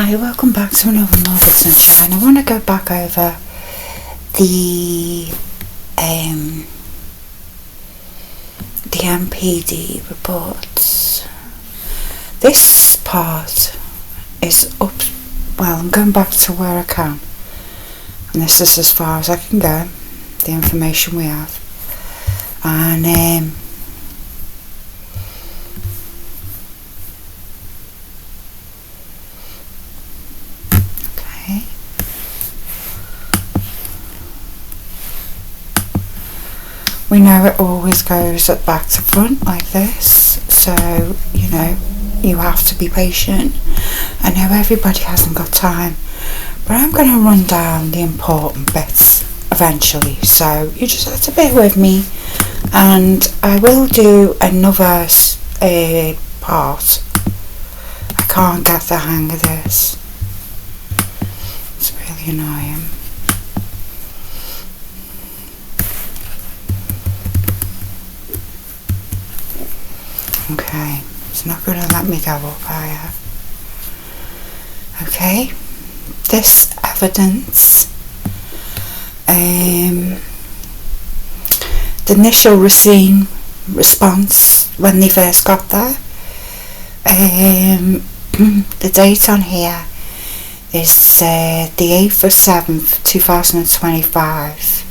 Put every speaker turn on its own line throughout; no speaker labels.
Hi, welcome back to another Morbid Sunshine. I want to go back over the MPD reports. This part is up, well, I'm going back to where I can, and this is as far as I can go, the information we have, and we know it always goes back to front like this, so you know you have to be patient. I know everybody hasn't got time, but I'm going to run down the important bits eventually, so you just have to bear with me, and I will do another part. I can't get the hang of this, it's really annoying. Okay, it's not going to let me go up higher. Okay, this evidence, the initial response when they first got there, the date on here is the 8th of 7th 2025,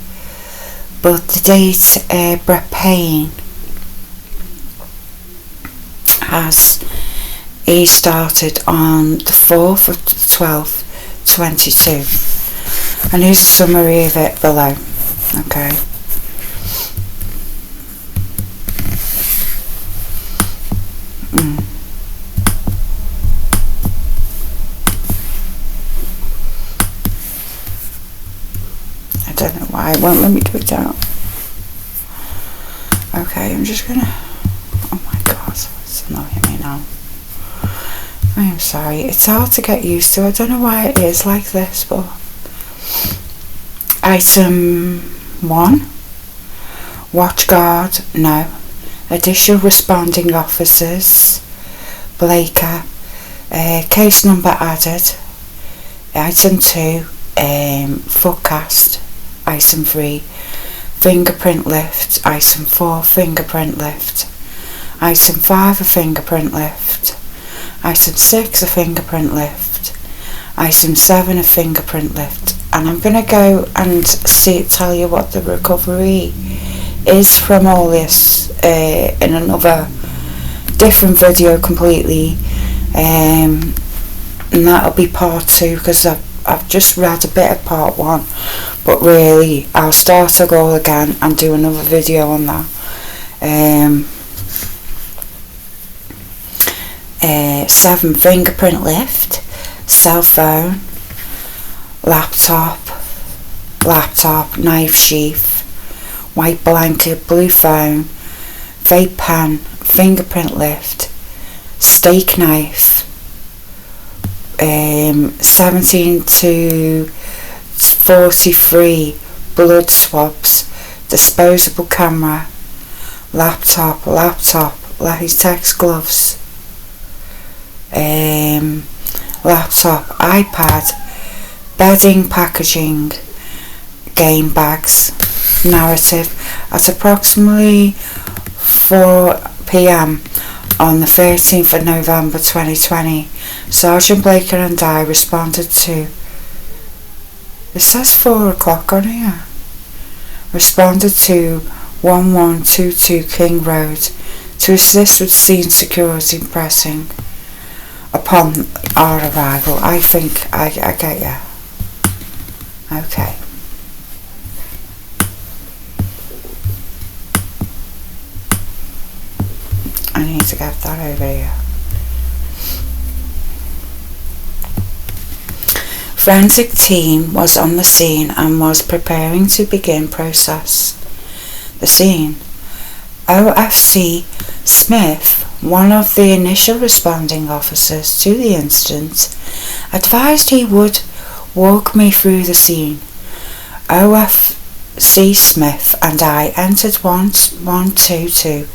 but the date Brett Payne as he started on the 4th of 12th 22, and here's a summary of it below. Okay, I don't know why it won't let me do it down. Okay, I'm just gonna, oh my god, it's annoying me now. I am sorry, it's hard to get used to. I don't know why it is like this, but item 1, watchguard, no. Additional responding officers, Blaker, case number added. Item 2, footcast. Item 3, fingerprint lift. Item 4, fingerprint lift. Item 5, a fingerprint lift. Item 6, a fingerprint lift. Item 7, a fingerprint lift. And I'm going to go and tell you what the recovery is from all this in another different video completely, and that'll be part 2, because I've just read a bit of part 1, but really I'll start it all again and do another video on that. 7, fingerprint lift, cell phone, laptop, knife sheath, white blanket, blue phone, vape pen, fingerprint lift, steak knife, 17 to 43 blood swabs, disposable camera, laptop, latex gloves, laptop, iPad, bedding, packaging, game bags. Narrative: at approximately 4 p.m. on the 13th of November 2020, Sergeant Blaker and I responded to, it says 4 o'clock on here, responded to 1122 King Road to assist with scene security pressing. Upon our arrival, I think I get ya. Okay. I need to get that over here. Forensic team was on the scene and was preparing to begin process the scene. OFC Smith, one of the initial responding officers to the incident, advised he would walk me through the scene. OFC Smith and I entered 122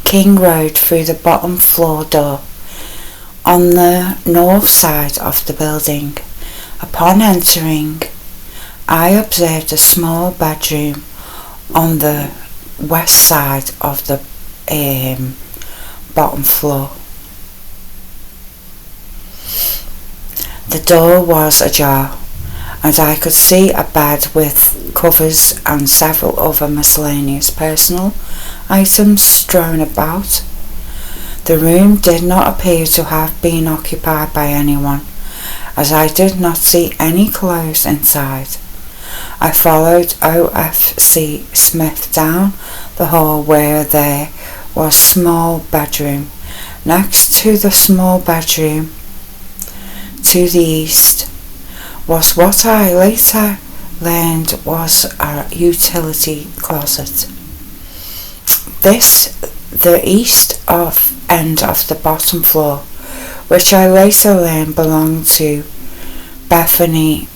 King Road through the bottom floor door. on the north side of the building. Upon entering, I observed a small bedroom on the west side of the bottom floor. The door was ajar, and I could see a bed with covers and several other miscellaneous personal items strewn about. The room did not appear to have been occupied by anyone, as I did not see any clothes inside. I followed O.F.C. Smith down the hall where there was a small bedroom. Next to the small bedroom to the east was what I later learned was a utility closet. This the east end of the bottom floor, which I later learned belonged to Bethany.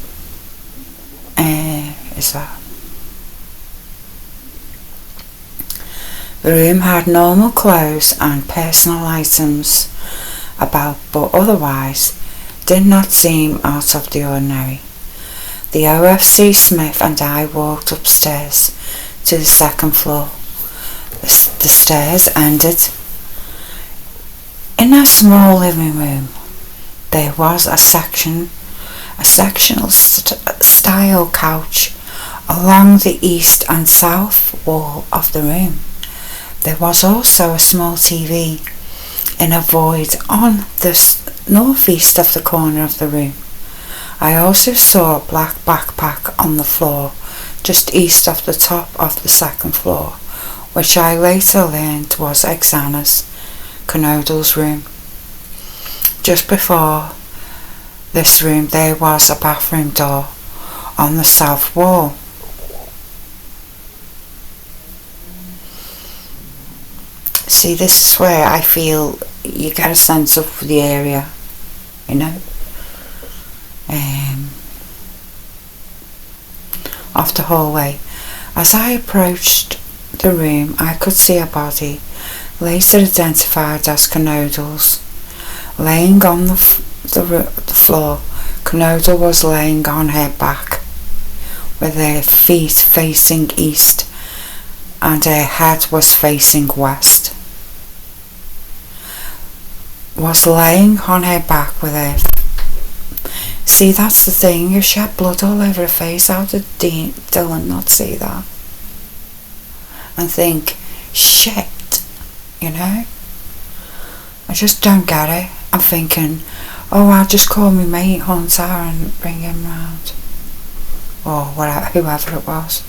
The room had normal clothes and personal items about, but otherwise did not seem out of the ordinary. The O.F.C. Smith and I walked upstairs to the second floor. The stairs ended in a small living room. There was a sectional style couch along the east and south wall of the room. There was also a small TV in a void on the northeast of the corner of the room. I also saw a black backpack on the floor just east of the top of the second floor, which I later learned was Xana's Canodal's room. Just before this room there was a bathroom door on the south wall. See, this is where I feel you get a sense of the area, you know, off the hallway. As I approached the room, I could see a body, later identified as Canodal's, laying on the floor. Canodal was laying on her back, with her feet facing east, and her head was facing west. Was laying on her back with her. See, that's the thing. You shed blood all over her face. How did Dylan not see that? And think, shit, you know? I just don't get it. I'm thinking, oh, I'll just call my mate Hunter and bring him round. Or whatever, whoever it was.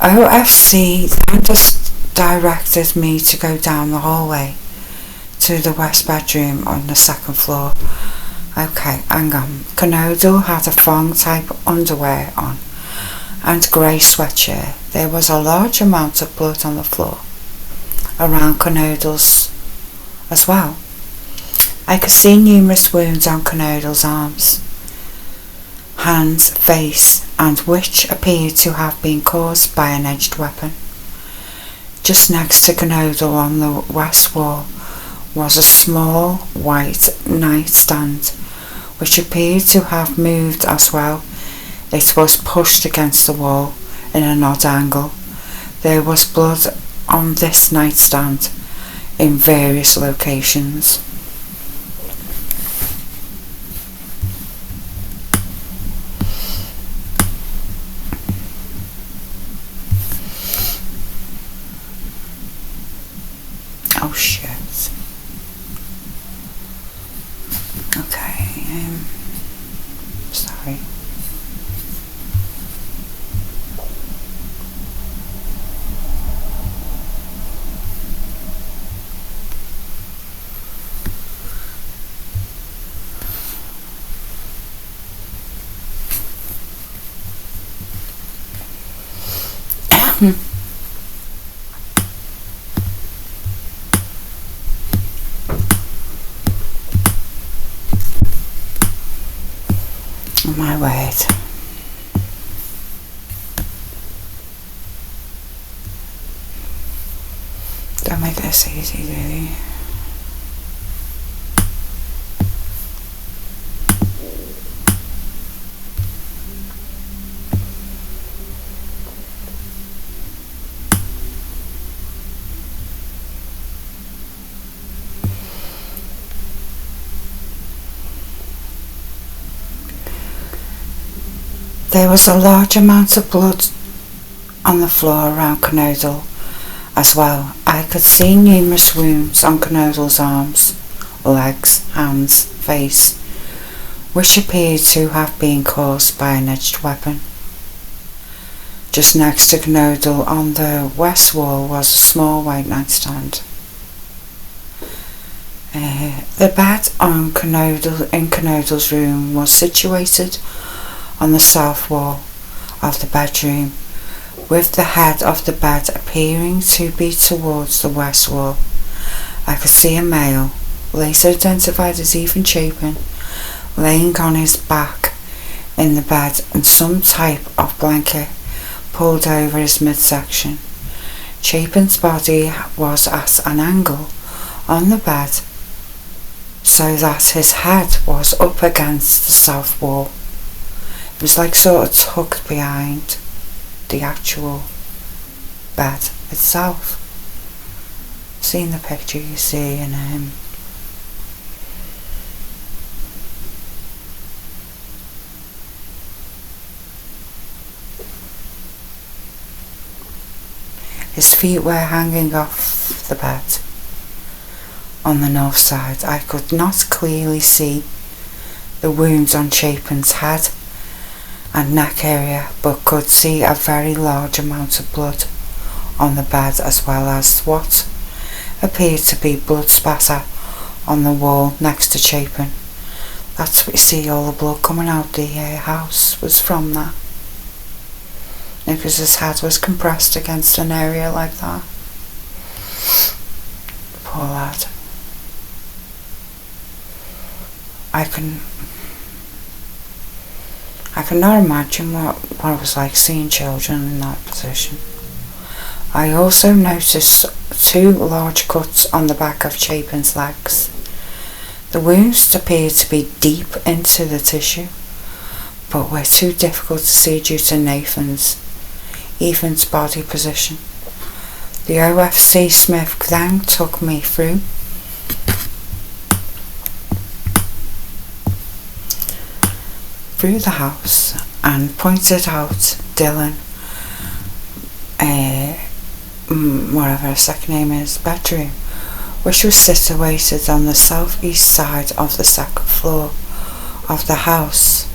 O.F.C. then just directed me to go down the hallway to the west bedroom on the second floor. Okay, hang on. Canodal had a thong type underwear on and grey sweatshirt. There was a large amount of blood on the floor around Canodal's as well. I could see numerous wounds on Canodal's arms, hands, face, and which appeared to have been caused by an edged weapon. Just next to Canodal on the west wall was a small white nightstand, which appeared to have moved as well. It was pushed against the wall in an odd angle. There was blood on this nightstand in various locations. Oh shit. Okay, sorry. Oh my word. Don't make this easy, do you? There was a large amount of blood on the floor around Canodal as well. I could see numerous wounds on Canodal's arms, legs, hands, face, which appeared to have been caused by an edged weapon. Just next to Canodal on the west wall was a small white nightstand. The bed in Canodal's room was situated on the south wall of the bedroom, with the head of the bed appearing to be towards the west wall. I could see a male, later identified as Ethan Chapin, laying on his back in the bed and some type of blanket pulled over his midsection. Chapin's body was at an angle on the bed so that his head was up against the south wall. It was like sort of tucked behind the actual bed itself. Seeing the picture you see in him. His feet were hanging off the bed on the north side. I could not clearly see the wounds on Chapin's head and neck area, but could see a very large amount of blood on the bed, as well as what appeared to be blood spatter on the wall next to Chapin. That's what you see, all the blood coming out the house was from that. Because his head was compressed against an area like that. Poor lad. I cannot imagine what it was like seeing children in that position. I also noticed 2 large cuts on the back of Chapin's legs. The wounds appeared to be deep into the tissue, but were too difficult to see due to Ethan's body position. The OFC Smith then took me through the house and pointed out Dylan, whatever his second name is, bedroom, which was situated on the southeast side of the second floor of the house.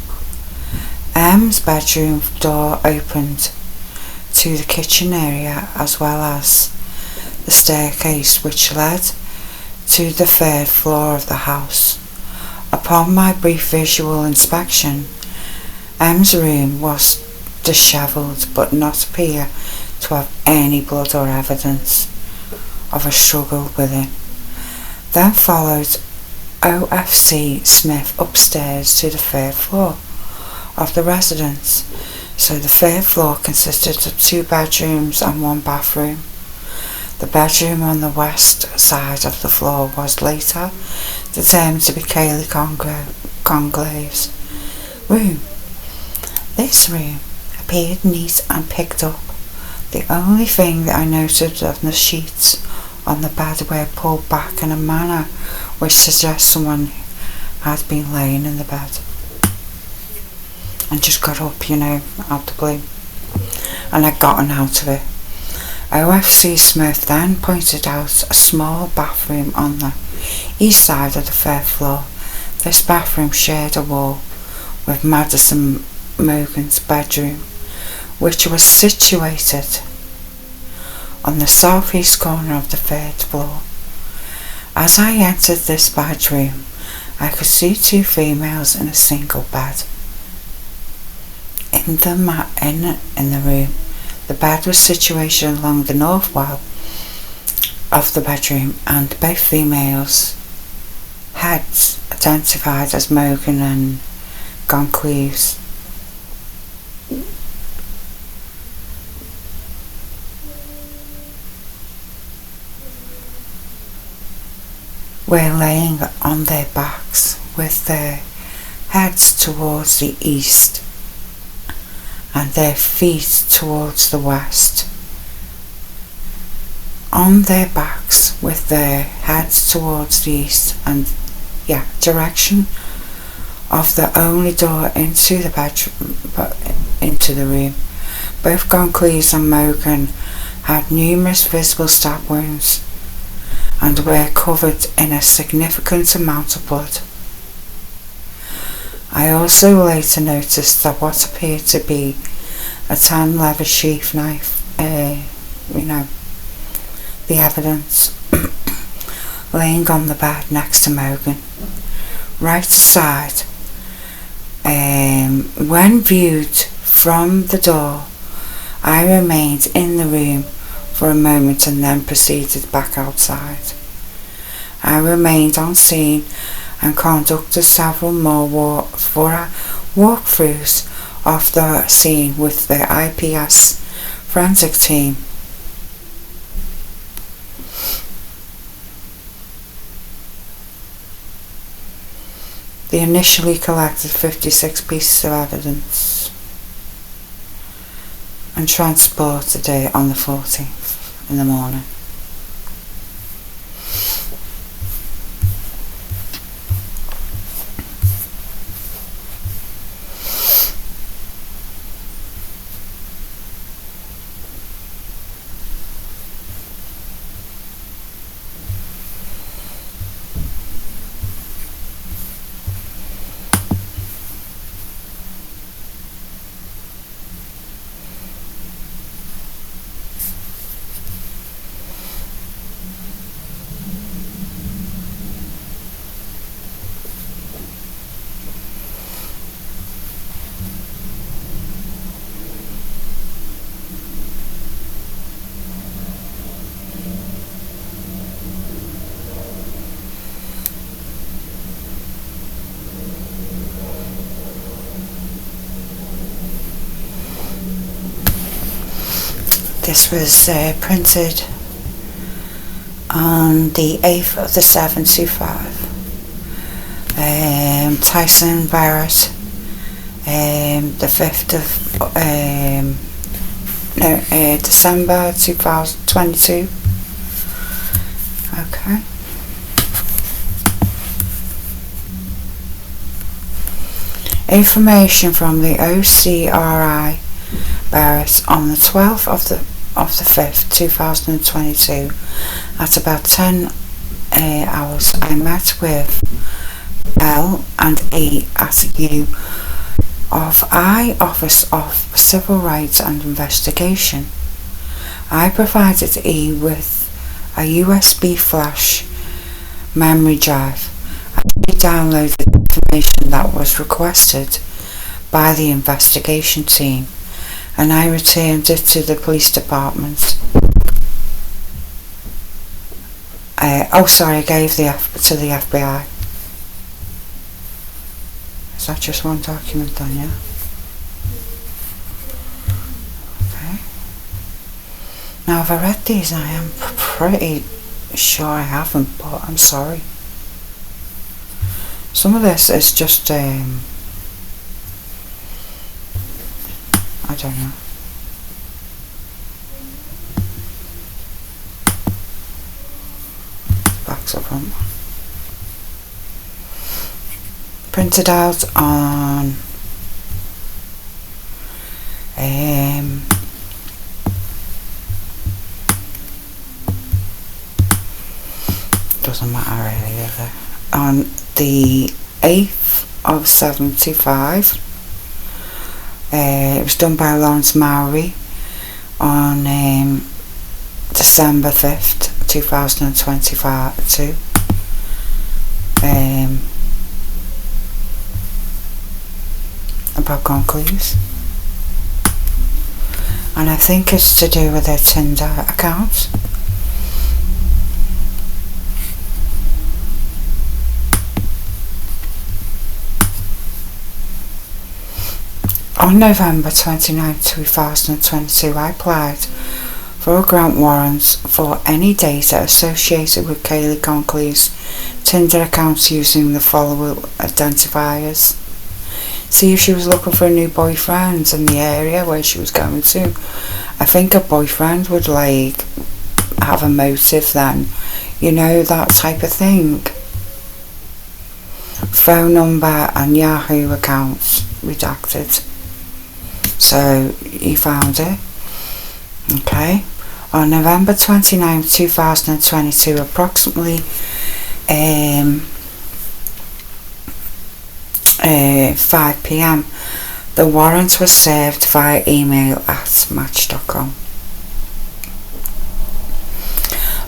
M's bedroom door opened to the kitchen area, as well as the staircase which led to the 3rd floor of the house. Upon my brief visual inspection, M's room was dishevelled, but not appear to have any blood or evidence of a struggle within. Then followed OFC Smith upstairs to the 3rd floor of the residence. So the 3rd floor consisted of 2 bedrooms and 1 bathroom. The bedroom on the west side of the floor was later determined to be Kaylee Conglave's room. This room appeared neat and picked up. The only thing that I noted of the sheets on the bed were pulled back in a manner which suggests someone had been laying in the bed and just got up, out the blue, and had gotten out of it. OFC Smith then pointed out a small bathroom on the east side of the 3rd floor. This bathroom shared a wall with Madison Morgan's bedroom, which was situated on the southeast corner of the 3rd floor. As I entered this bedroom, I could see 2 females in a single bed. In the room, the bed was situated along the north wall of the bedroom, and both females' heads, identified as Morgan and Goncalves, were laying on their backs with their heads towards the east and their feet towards the west. On their backs with their heads towards the east and direction of the only door into the bedroom, into the room. Both Goncalves and Morgan had numerous visible stab wounds and were covered in a significant amount of blood. I also later noticed that what appeared to be a tan leather sheath knife, the evidence, laying on the bed next to Morgan, right aside. When viewed from the door, I remained in the room for a moment and then proceeded back outside. I remained on scene and conducted several more walkthroughs of the scene with the IPS forensic team. They initially collected 56 pieces of evidence and transported it on the 14th in the morning. This was printed on the 8th of the 7th, 2005. Tyson Barrett, the 5th of December 2022. Okay. Information from the OCRI Barrett on the 12th of the 5th, 2022, at about 10 hours, I met with L and E at U of I Office of Civil Rights and Investigation. I provided E with a USB flash memory drive and he downloaded information that was requested by the investigation team, and I returned it to the police department. I gave to the FBI. Is that just one document done, yeah? Okay. Now, have I read these? I am pretty sure I haven't, but I'm sorry. Some of this is just, I don't know. Backs up front. Printed out on doesn't matter really, is it? On the 8th of 75. It was done by Lawrence Mowry on December 5th, 2022. About Goncalves. And I think it's to do with their Tinder account. On November 29, 2022, I applied for a grant warrant for any data associated with Kaylee Goncalves' Tinder account using the following identifiers. See if she was looking for a new boyfriend in the area where she was going to. I think a boyfriend would have a motive then, that type of thing. phone number and Yahoo accounts redacted. So you found it. Okay. On November 29, 2022, approximately 5 p.m, the warrant was served via email at match.com.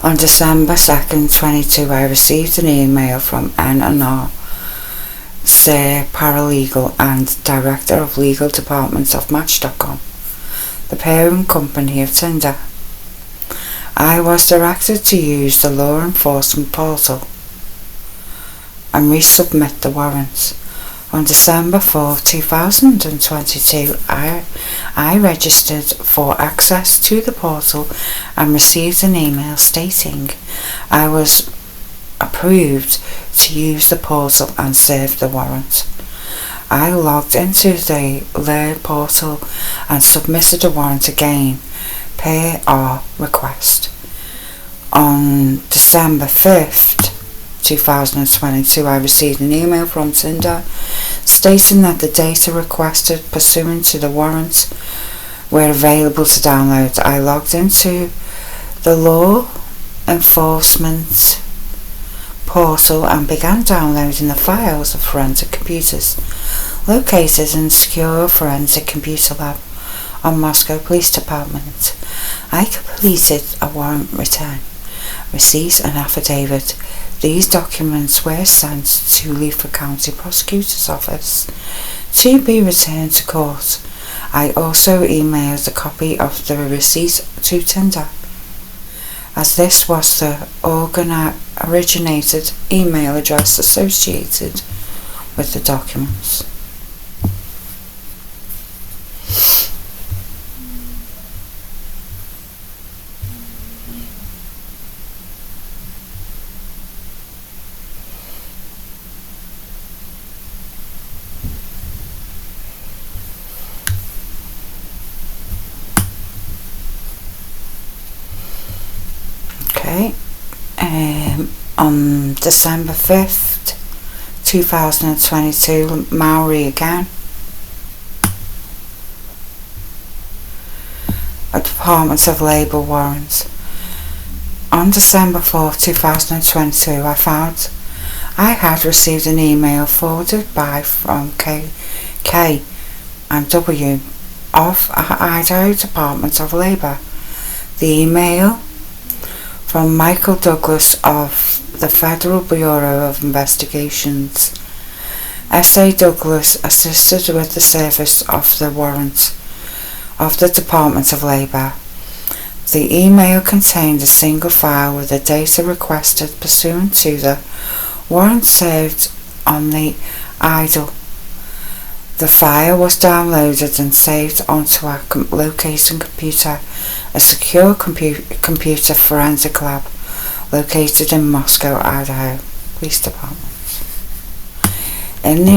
On December 2nd, 22, I received an email from N&R, Sir Paralegal and Director of Legal Department of Match.com, the parent company of Tinder. I was directed to use the law enforcement portal and resubmit the warrant. On December 4, 2022, I registered for access to the portal and received an email stating I was approved to use the portal and serve the warrant. I logged into the Law portal and submitted the warrant again per our request. On December 5th, 2022, I received an email from Tinder stating that the data requested pursuant to the warrant were available to download. I logged into the law enforcement portal and began downloading the files of forensic computers located in secure forensic computer lab on Moscow Police Department. I completed a warrant return, receipt and affidavit. These documents were sent to Leaford County Prosecutor's Office to be returned to court. I also emailed a copy of the receipt to Tinder, as this was the originated email address associated with the documents. Okay, on December 5th, 2022, Maori again. A Department of Labour warrant. On December 4th, 2022, I found I had received an email forwarded from K and W of Idaho Department of Labour. The email from Michael Douglas of the Federal Bureau of Investigations. S.A. Douglas assisted with the service of the warrant of the Department of Labour. The email contained a single file with the data requested pursuant to the warrant served on the Idaho. The file was downloaded and saved onto a location computer, a secure computer forensic lab located in Moscow, Idaho Police Department. In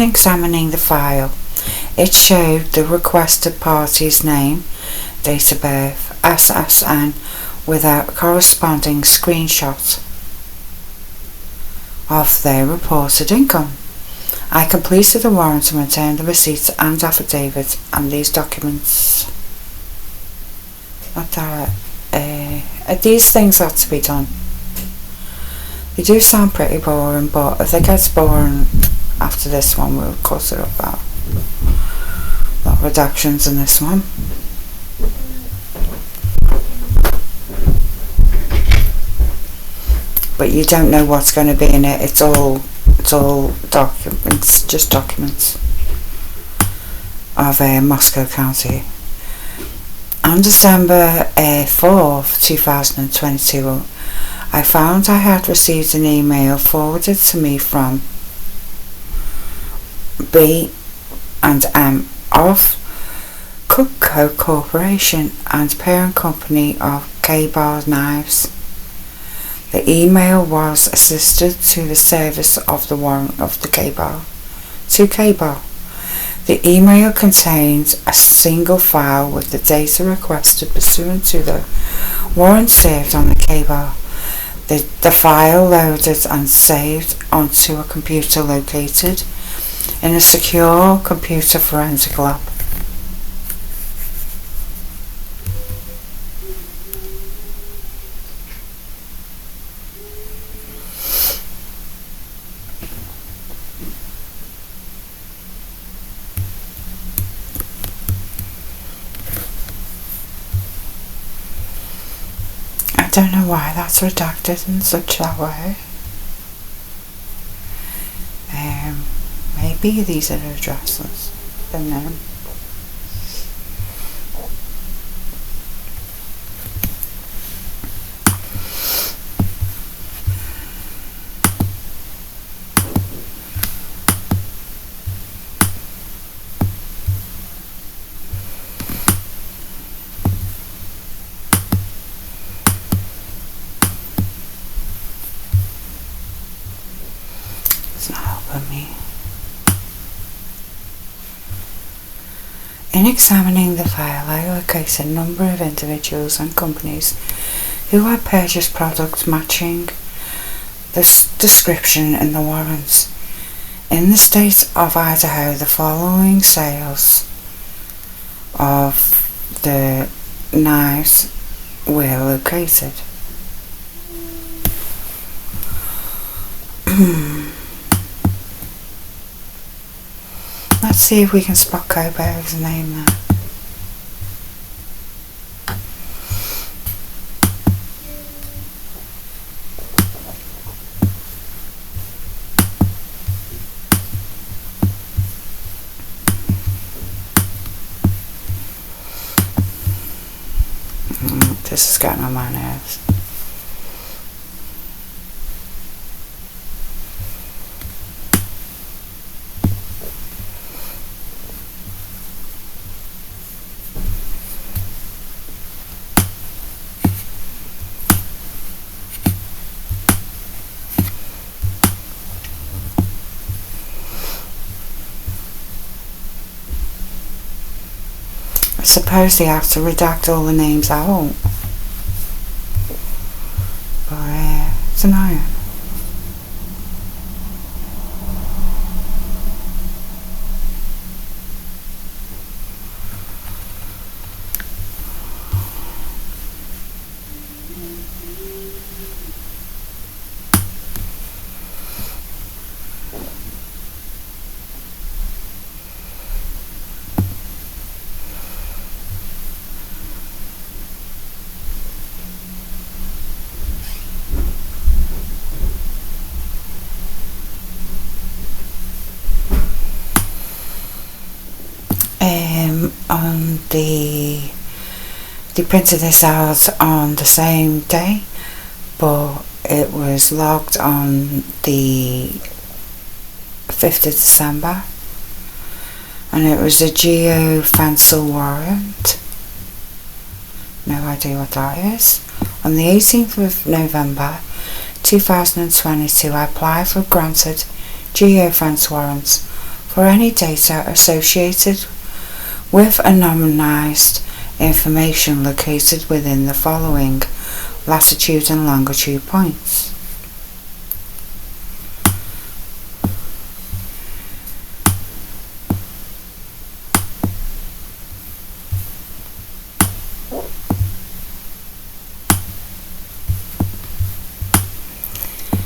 examining the file, it showed the requested party's name, date of birth, SSN, with a corresponding screenshot of their reported income. I completed the warrant and returned the receipts and affidavit and these documents. These things have to be done. They do sound pretty boring, but if it gets boring after this one, we'll cut it up out. A lot of reductions in this one. But you don't know what's going to be in it. It's all documents, just documents of Moscow County. On December 4th, 2022, I found I had received an email forwarded to me from B and M of Cutco Corporation and parent company of K-Bar Knives. The email was assisted to the service of the warrant of the K-Bar to K-Bar. The email contains a single file with the data requested pursuant to the warrant served on the cable. The file loaded and saved onto a computer located in a secure computer forensic lab. I don't know why that's redacted in such a way. Maybe these are addresses. I don't know. It's not helping me. In examining the file, I located a number of individuals and companies who had purchased products matching the description in the warrants. In the state of Idaho, the following sales of the knives were located. Let's see if we can spot Coburg's name there. This is getting on my nerves. I suppose they have to redact all the names out, but it's annoying. They printed this out on the same day, but it was logged on the 5th of December, and it was a geofencing warrant. No idea what that is. On the 18th of November 2022, I applied for granted geofence warrants for any data associated with anonymised information located within the following latitude and longitude points.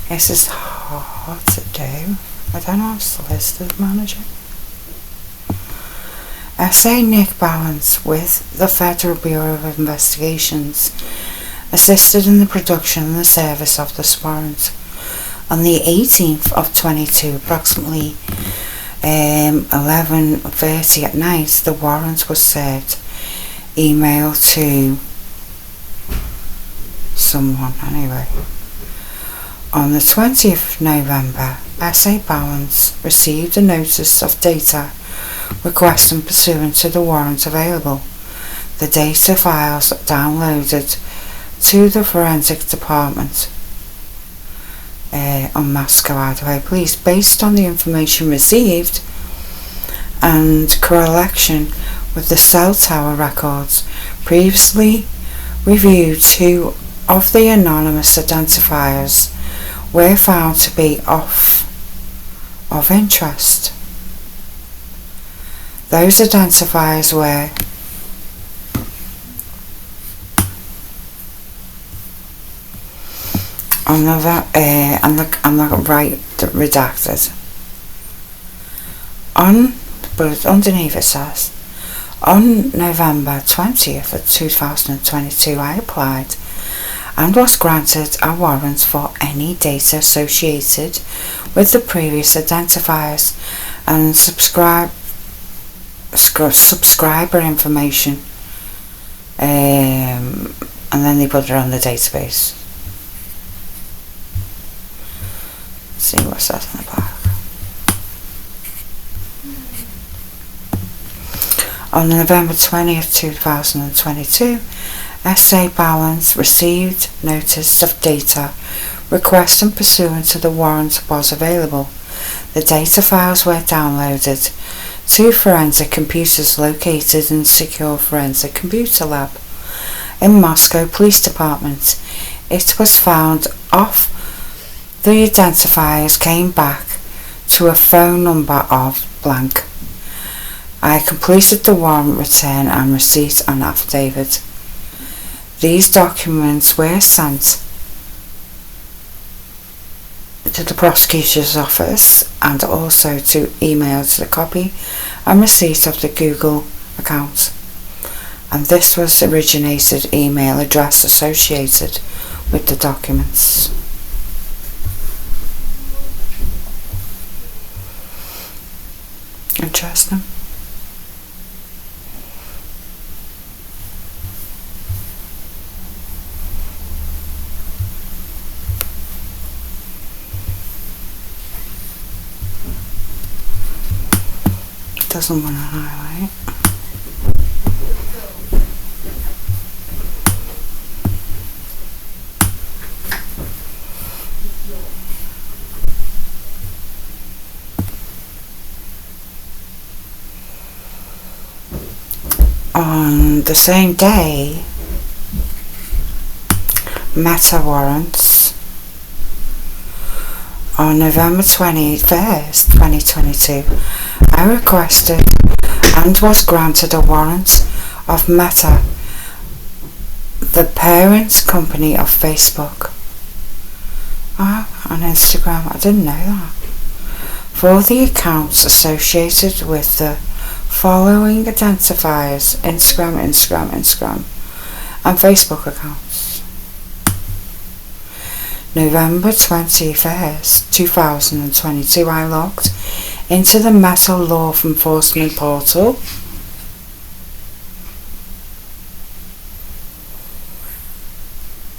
This is hard to do. I don't know, I'm solicitor manager. S.A. Nick Balance with the Federal Bureau of Investigations assisted in the production and the service of this warrant. On the 18th of 22, approximately 11:30 at night, the warrant was served. Email to someone anyway. On the 20th of November, S.A. Balance received a notice of data requesting pursuant to the warrant available. The data files downloaded to the forensic department on Moscow, Idaho Police. Based on the information received and correlation with the cell tower records previously reviewed. 2 of the anonymous identifiers were found to be of interest. Those identifiers were on the right redacted. But underneath it says, on November 20th of 2022 I applied and was granted a warrant for any data associated with the previous identifiers and subscriber information, and then they put it on the database. Let's see what's that in the back. On November 20th 2022, SA Balance received notice of data request and pursuant to the warrant was available. The data files were downloaded to forensic computers located in Secure Forensic Computer Lab in Moscow Police Department. It was found off. The identifiers came back to a phone number of blank. I completed the warrant return and receipt and affidavit. These documents were sent to the prosecutor's office and also to email to the copy and receipt of the Google account. And this was the originated email address associated with the documents. Interesting. Doesn't want to highlight. On the same day, meta warrants on November 21st, 2022, I requested and was granted a warrant of Meta, the parent company of Facebook. On Instagram, I didn't know that. For the accounts associated with the following identifiers: Instagram, and Facebook accounts. November 21st, 2022, I logged into the Meta Law Enforcement portal.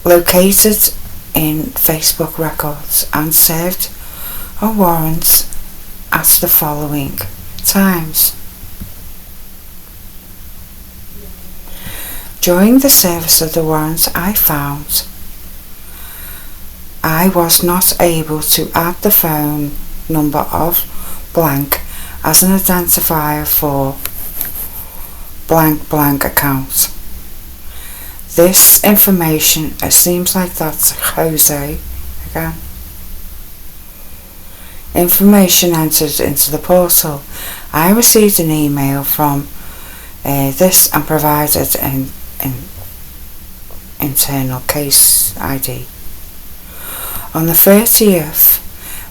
Located in Facebook records and served a warrant at the following times. During the service of the warrant, I found I was not able to add the phone number of blank as an identifier for blank account. This information, it seems like that's Jose again. Information entered into the portal. I received an email from this and provided an internal case ID. On the 30th,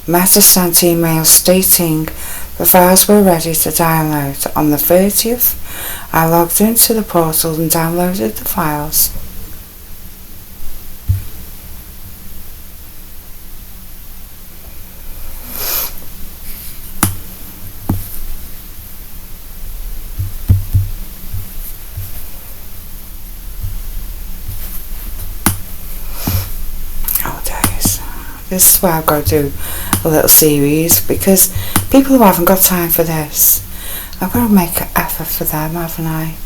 Meta sent emails stating the files were ready to download. On the 30th, I logged into the portal and downloaded the files. This is why I've got to do a little series, because people who haven't got time for this, I've got to make an effort for them, haven't I?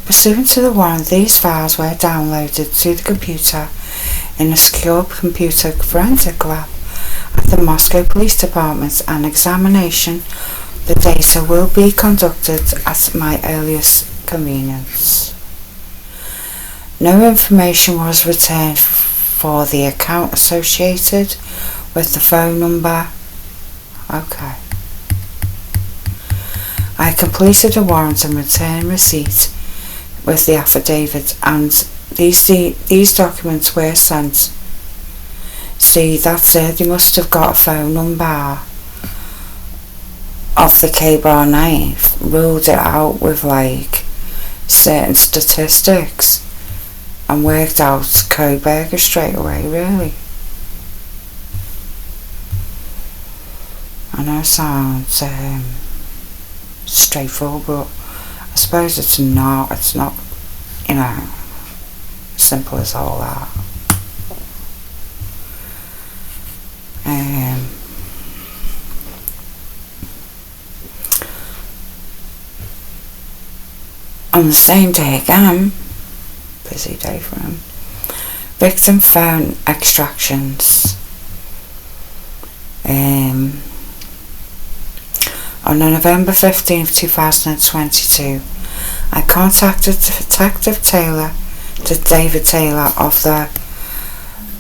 Pursuant to the warrant, these files were downloaded to the computer in a secure computer forensic lab at the Moscow Police Department. An examination The data will be conducted at my earliest convenience. No information was returned for the account associated with the phone number. Okay. I completed a warrant and return receipt with the affidavit, and these documents were sent. See, that's it. They must have got a phone number of the K-bar knife, ruled it out with like certain statistics, and worked out Koberger straight away, really. I know it sounds straightforward, but I suppose it's not, you know, simple as all that. On the same day again, busy day for him, victim phone extractions. On November 15th, 2022, I contacted Detective David Taylor of the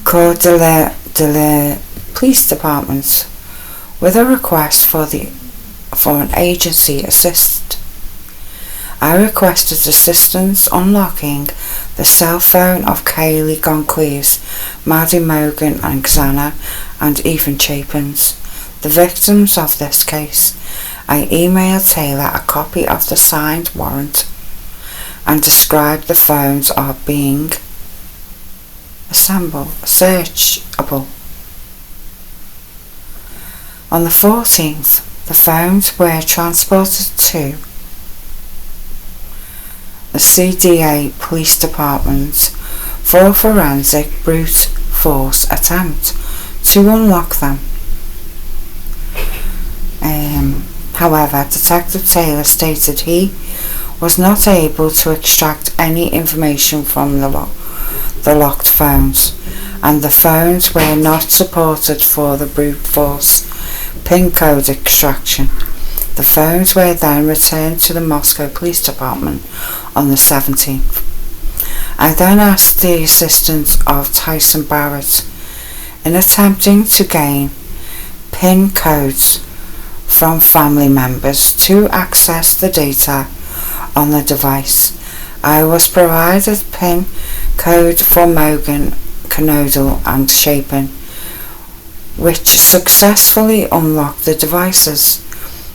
Coeur d'Alene Police Department with a request for an agency assist. I requested assistance unlocking the cell phone of Kaylee Gonquilles, Maddie Morgan and Xana and Ethan Chapins, the victims of this case. I emailed Taylor a copy of the signed warrant and described the phones are being searchable. On the 14th, the phones were transported to the CDA Police Department for a forensic brute force attempt to unlock them. However, Detective Taylor stated he was not able to extract any information from the locked phones, and the phones were not supported for the brute force PIN code extraction. The phones were then returned to the Moscow Police Department on the 17th. I then asked the assistance of Tyson Barrett in attempting to gain PIN codes from family members to access the data on the device. I was provided PIN code for Morgan, Canodal and Chapin, which successfully unlocked the devices.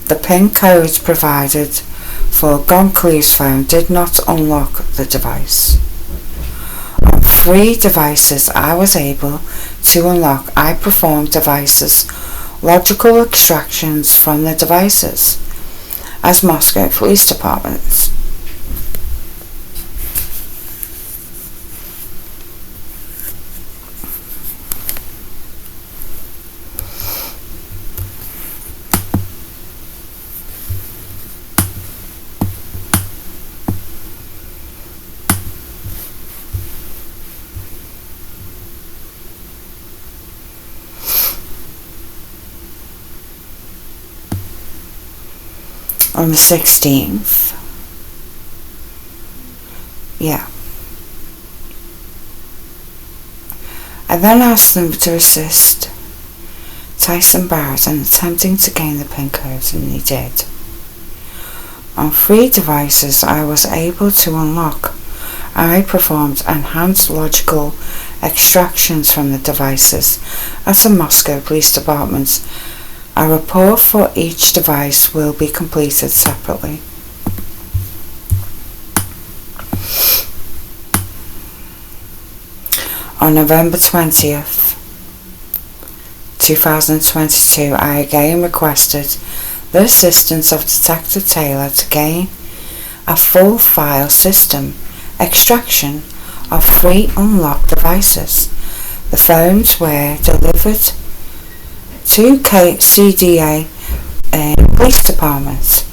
The PIN codes provided for Gonquilles' phone did not unlock the device. On 3 devices I was able to unlock. I performed devices logical extractions from the devices as Moscow Police Department. On the 16th, I then asked them to assist Tyson Barrett in attempting to gain the PIN codes, and he did. On 3 devices I was able to unlock. I performed enhanced logical extractions from the devices at the Moscow Police Department. A report for each device will be completed separately. On November 20th, 2022, I again requested the assistance of Detective Taylor to gain a full file system extraction of 3 unlocked devices. The phones were delivered to CDA Police Department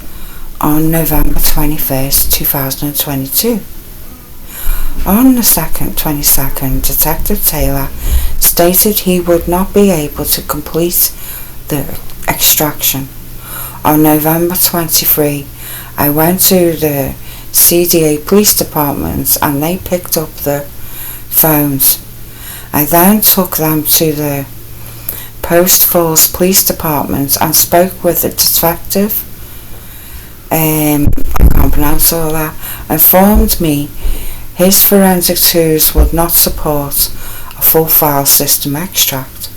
on November 21st, 2022. On the 22nd, Detective Taylor stated he would not be able to complete the extraction On November 23, I went to the CDA police department and they picked up the phones. I then took them to the Post Falls Police Department and spoke with the detective. I can't pronounce all that. Informed me his forensic tools would not support a full file system extract.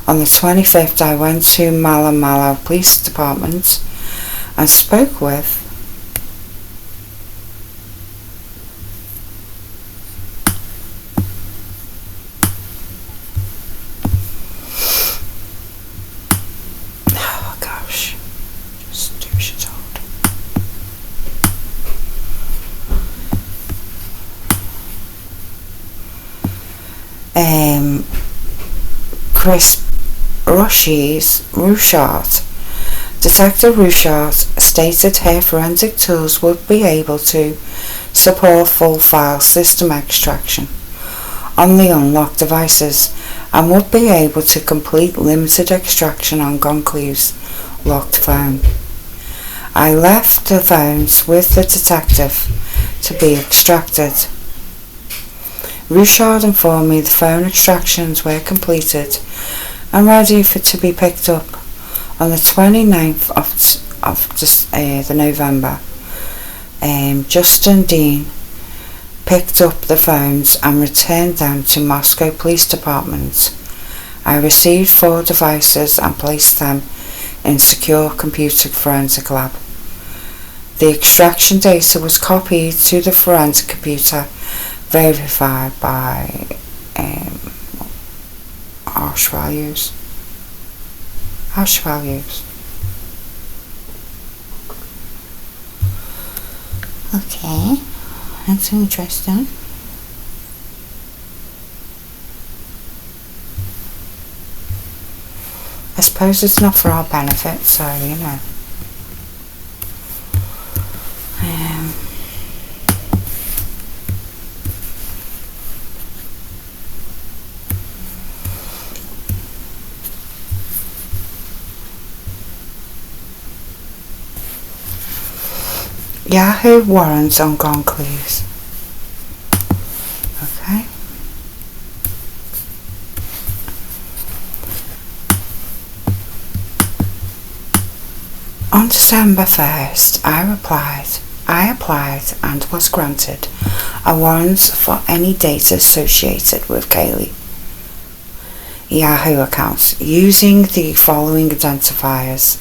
On the 25th, I went to Malo Police Department and spoke with Chris Rouchard. Detective Rouchard stated her forensic tools would be able to support full file system extraction on the unlocked devices and would be able to complete limited extraction on Goncalves locked phone. I left the phones with the detective to be extracted. Rouchard informed me the phone extractions were completed and ready for to be picked up on the 29th of November. Justin Dean picked up the phones and returned them to Moscow Police Department. I received 4 devices and placed them in secure computer forensic lab. The extraction data was copied to the forensic computer, verified by hash values. Okay, that's interesting. I suppose it's not for our benefit, so you know. Yahoo warrants on Goncalves. Okay. On December 1st, I applied and was granted a warrant for any data associated with Kaylee Yahoo accounts using the following identifiers.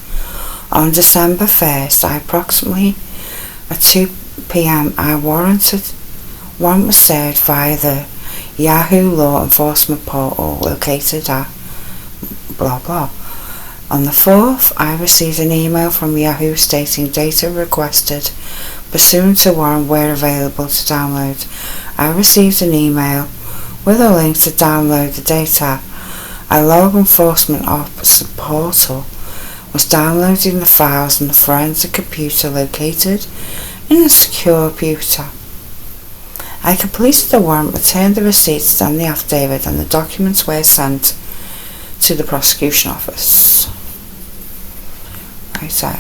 On December 1st, approximately at 2 p.m. warrant was served via the Yahoo law enforcement portal located at blah blah. On the 4th, I received an email from Yahoo stating data requested pursuant to warrant were available to download. I received an email with a link to download the data. A law enforcement officer portal was downloading the files in the forensic computer located in a secure computer. I completed the warrant, returned the receipts and the affidavit, and the documents were sent to the prosecution office. Right, so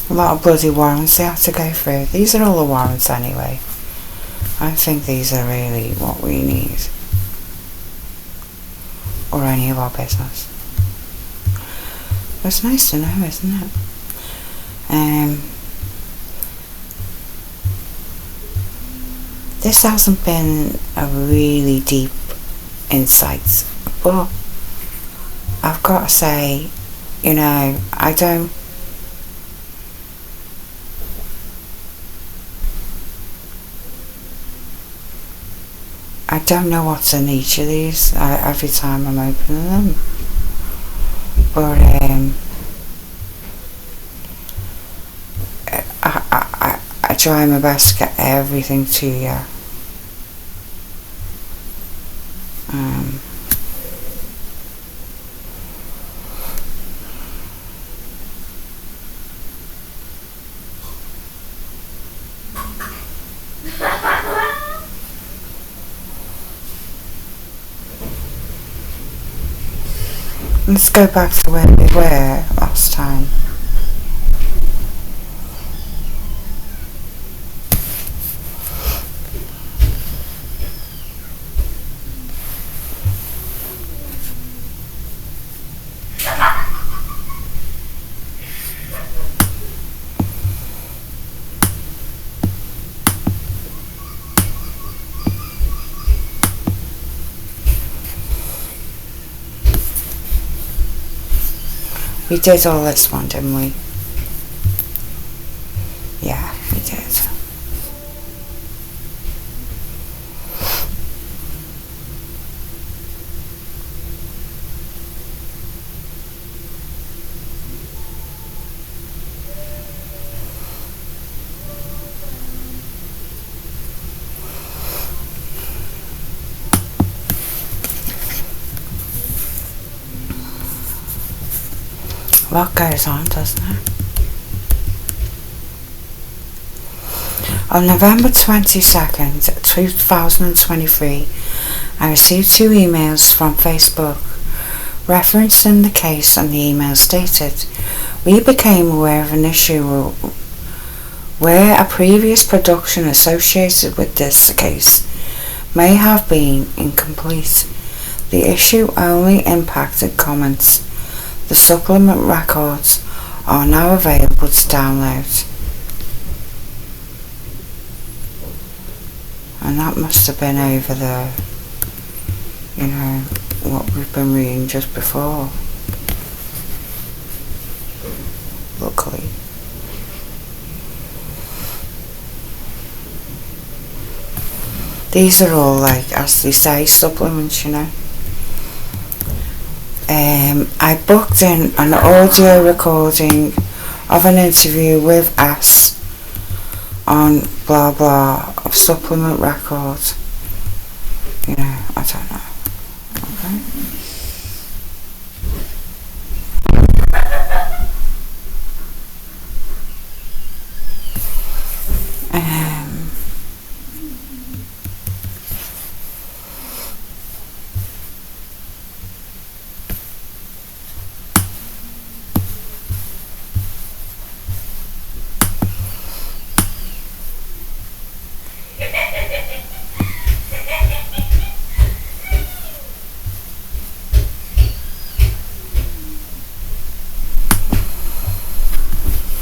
a lot of bloody warrants they have to go through. These are all the warrants anyway. I think these are really what we need. Or any of our business. It's nice to know, isn't it? This hasn't been a really deep insight, but I've got to say, you know, I don't know what's in each of these every time I'm opening them, but I try my best to get everything to you. Let's go back to where we were last time. We did all this one, didn't we? Yeah, we did. A lot goes on, doesn't it? On November 22nd, 2023, I received 2 emails from Facebook referencing the case, and the email stated, "We became aware of an issue where a previous production associated with this case may have been incomplete. The issue only impacted comments. The supplement records are now available to download." And that must have been over the, what we've been reading just before. Luckily. These are all, like, as they say, supplements, I booked in an audio recording of an interview with S on blah blah of supplement records. I don't know. Okay.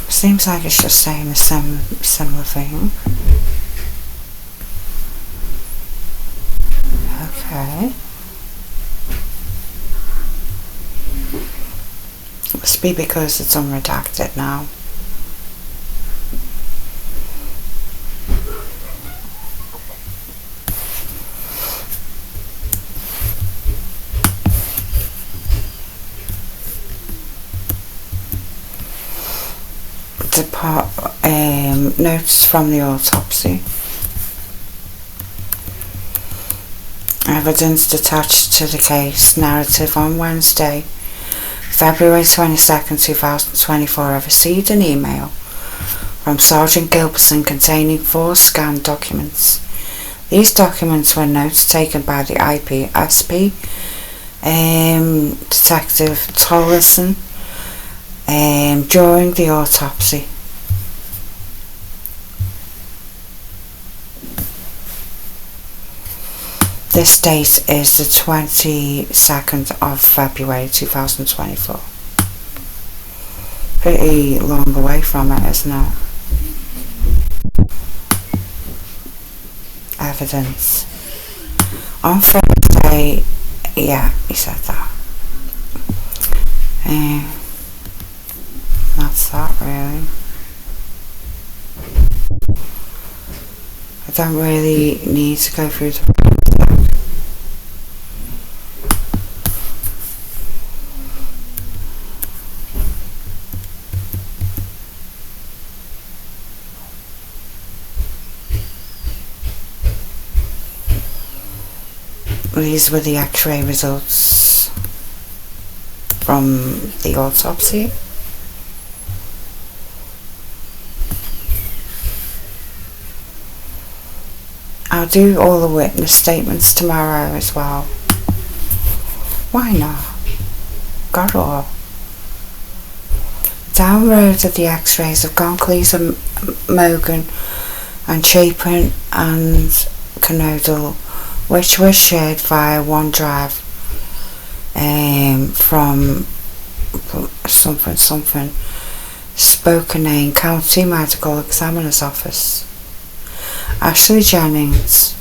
Seems like it's just saying a similar thing. Okay. Must be because it's unredacted now. Notes from the autopsy. Evidence attached to the case narrative. On Wednesday, February 22nd, 2024, I received an email from Sergeant Gilbertson containing 4 scanned documents. These documents were notes taken by the IPSP, Detective Tollison, during the autopsy. This date is the 22nd of February 2024. Pretty long away from it, isn't it? Evidence. On Thursday, yeah, he said that. That's that, really. I don't really need to go through the these were the x-ray results from the autopsy. I'll do all the witness statements tomorrow as well. Why not? Got all. Downloaded the x-rays of Goncalves, Mogan and Chapin and Canodal, which were shared via OneDrive from something Spokane County Medical Examiner's Office. Ashley Jennings.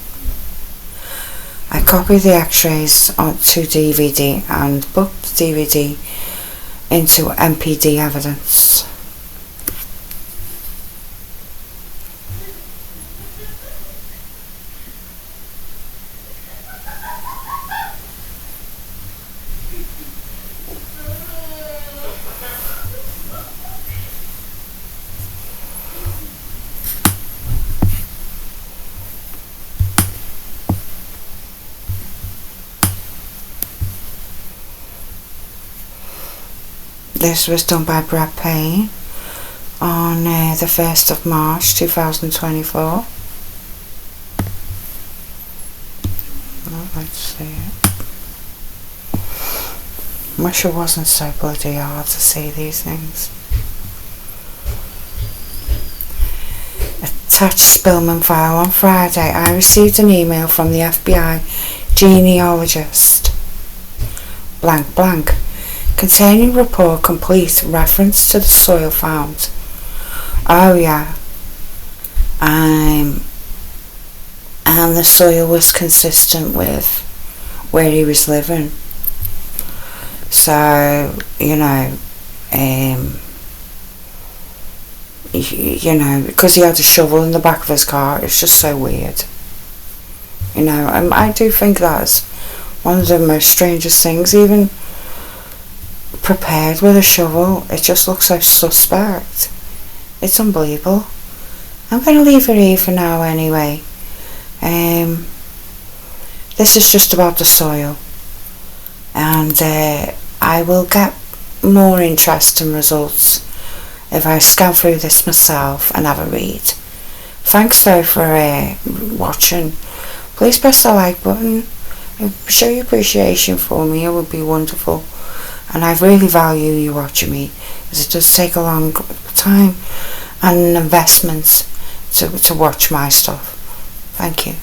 I copied the x-rays onto DVD and booked the DVD into MPD evidence. This was done by Brad Payne on the 1st of March 2024. Let's see it. Wish it wasn't so bloody hard to see these things. Attached Spillman file. On Friday, I received an email from the FBI genealogist blank blank containing report complete reference to the soil found. Oh yeah. And the soil was consistent with where he was living. So, you know, because he had a shovel in the back of his car, it's just so weird. You know, I do think that's one of the most strangest things. Even prepared with a shovel, it just looks so suspect. It's unbelievable. I'm going to leave it here for now anyway. This is just about the soil, and I will get more interesting results if I scan through this myself and have a read. Thanks though for watching. Please press the like button and show your appreciation for me. It would be wonderful, and I really value you watching me, as it does take a long time and an investment to watch my stuff. Thank you.